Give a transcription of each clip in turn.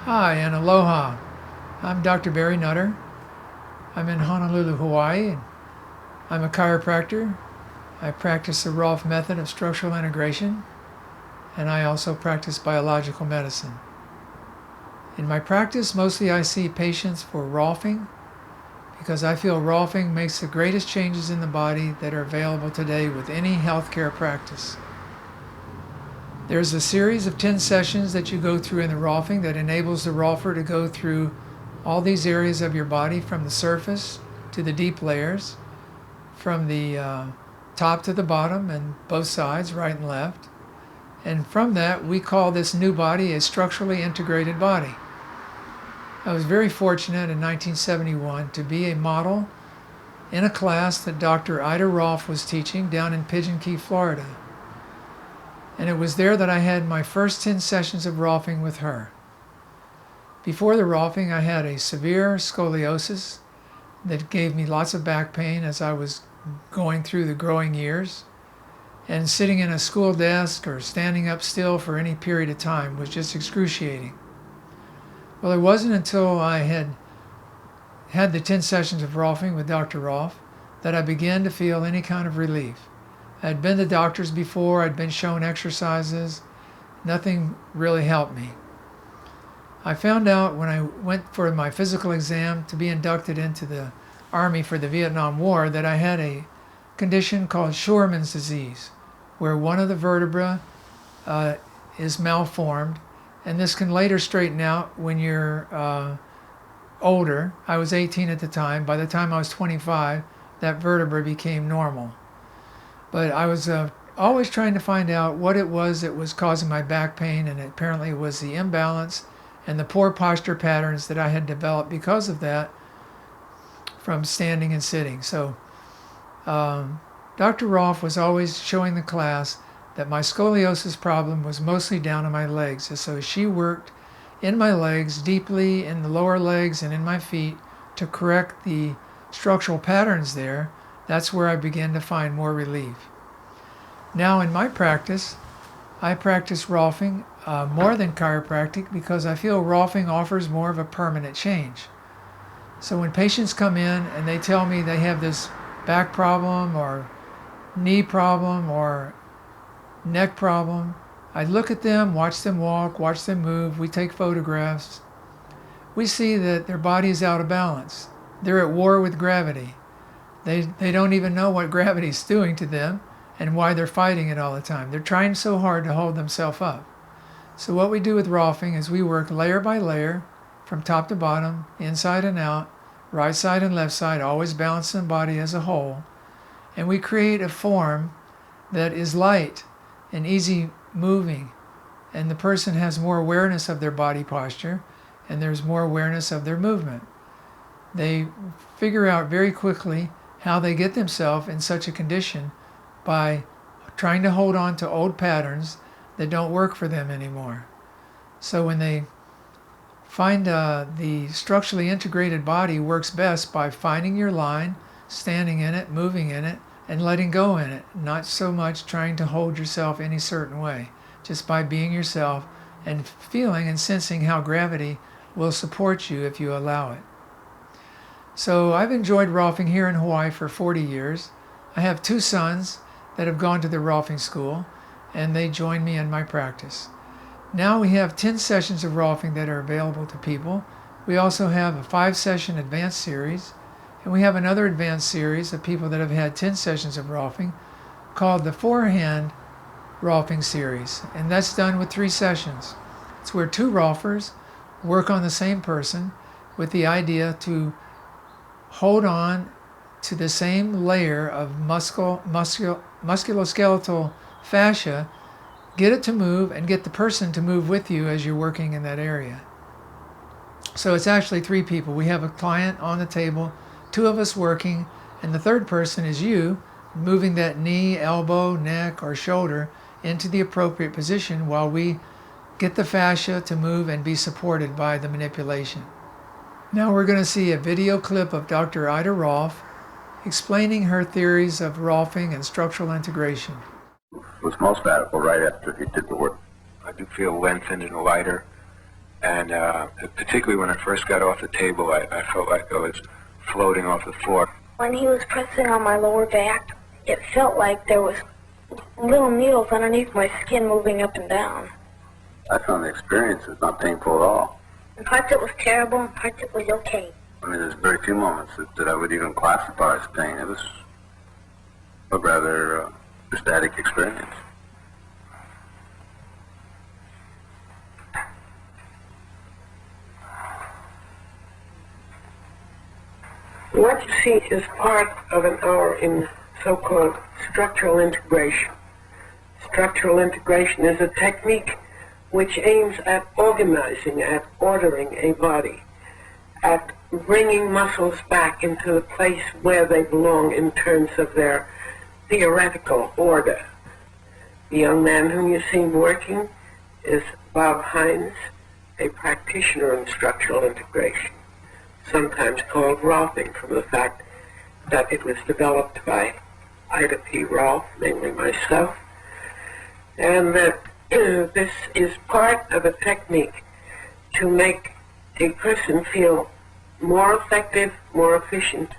Hi and aloha. I'm Dr. Barry Nutter. I'm in Honolulu, Hawaii. And I'm a chiropractor. I practice the Rolf method of structural integration, and I also practice biological medicine. In my practice, mostly I see patients for Rolfing because I feel Rolfing makes the greatest changes in the body that are available today with any healthcare practice. There's a series of 10 sessions that you go through in the Rolfing that enables the Rolfer to go through all these areas of your body from the surface to the deep layers, from the top to the bottom and both sides, right and left. And from that, we call this new body a structurally integrated body. I was very fortunate in 1971 to be a model in a class that Dr. Ida Rolf was teaching down in Pigeon Key, Florida. And it was there that I had my first 10 sessions of Rolfing with her. Before the Rolfing, I had a severe scoliosis that gave me lots of back pain as I was going through the growing years. And sitting in a school desk or standing up still for any period of time was just excruciating. Well, it wasn't until I had the 10 sessions of Rolfing with Dr. Rolf that I began to feel any kind of relief. I'd been to doctors before, I'd been shown exercises, nothing really helped me. I found out when I went for my physical exam to be inducted into the Army for the Vietnam War that I had a condition called Scheuermann's disease, where one of the vertebrae is malformed, and this can later straighten out when you're older. I was 18 at the time. By the time I was 25, that vertebra became normal. But I was always trying to find out what it was that was causing my back pain, and apparently it was the imbalance and the poor posture patterns that I had developed because of that from standing and sitting. So Dr. Rolf was always showing the class that my scoliosis problem was mostly down in my legs. And so she worked in my legs, deeply in the lower legs and in my feet to correct the structural patterns there. That's where I began to find more relief. Now in my practice, I practice Rolfing more than chiropractic because I feel Rolfing offers more of a permanent change. So when patients come in and they tell me they have this back problem or knee problem or neck problem, I look at them, watch them walk, watch them move, we take photographs. We see that their body is out of balance. They're at war with gravity. They don't even know what gravity is doing to them and why they're fighting it all the time. They're trying so hard to hold themselves up. So what we do with Rolfing is we work layer by layer from top to bottom, inside and out, right side and left side, always balancing the body as a whole. And we create a form that is light and easy moving. And the person has more awareness of their body posture and there's more awareness of their movement. They figure out very quickly how they get themselves in such a condition by trying to hold on to old patterns that don't work for them anymore. So when they find the structurally integrated body works best by finding your line, standing in it, moving in it, and letting go in it, not so much trying to hold yourself any certain way, just by being yourself and feeling and sensing how gravity will support you if you allow it. So I've enjoyed Rolfing here in Hawaii for 40 years. I have 2 sons that have gone to the Rolfing school, and they join me in my practice. Now we have 10 sessions of Rolfing that are available to people. We also have a 5-session advanced series, and we have another advanced series of people that have had 10 sessions of Rolfing called the Forehand Rolfing series, and that's done with 3 sessions. It's where 2 Rolfers work on the same person with the idea to hold on to the same layer of musculoskeletal fascia, get it to move, and get the person to move with you as you're working in that area. So it's actually 3 people. We have a client on the table, 2 of us working, and the third person is you moving that knee, elbow, neck, or shoulder into the appropriate position while we get the fascia to move and be supported by the manipulation. Now we're going to see a video clip of Dr. Ida Rolf explaining her theories of Rolfing and structural integration. Was most radical right after he did the work. I do feel lengthened and lighter, And particularly when I first got off the table, I felt like I was floating off the floor. When he was pressing on my lower back, it felt like there was little needles underneath my skin moving up and down. I found the experience is not painful at all. In parts it was terrible, in parts it was okay. I mean, there's very few moments that I would even classify as pain. It was a rather ecstatic experience. What you see is part of an hour in so-called structural integration. Structural integration is a technique which aims at organizing, at ordering a body, at bringing muscles back into the place where they belong in terms of their theoretical order. The young man whom you see working is Bob Hines, a practitioner in structural integration, sometimes called Rolfing, from the fact that it was developed by Ida Rolf, namely myself, and that this is part of a technique to make a person feel more effective, more efficient,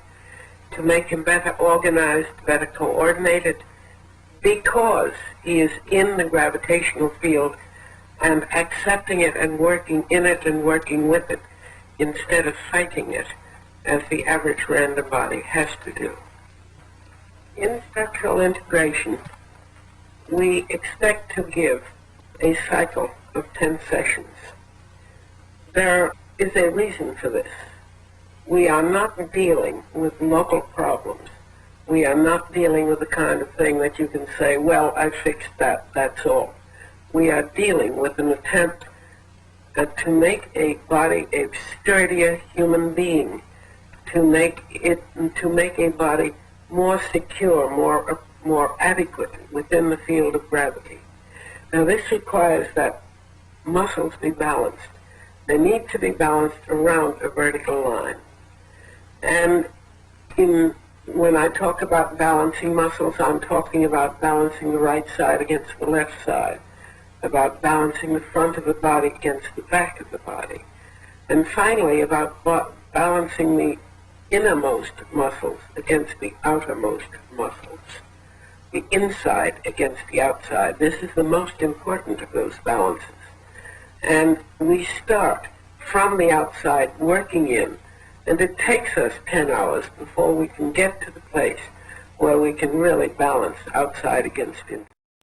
to make him better organized, better coordinated, because he is in the gravitational field and accepting it and working in it and working with it, instead of fighting it, as the average random body has to do. In structural integration, we expect to give a cycle of 10 sessions. There is a reason for this. We are not dealing with local problems. We are not dealing with the kind of thing that you can say, well, I fixed that, that's all. We are dealing with an attempt to make a body a sturdier human being, to make a body more secure, more adequate within the field of gravity. Now this requires that muscles be balanced. They need to be balanced around a vertical line. And when I talk about balancing muscles, I'm talking about balancing the right side against the left side, about balancing the front of the body against the back of the body, and finally about balancing the innermost muscles against the outermost muscles, the inside against the outside. This is the most important of those balances. And we start from the outside working in, and it takes us 10 hours before we can get to the place where we can really balance outside against inside.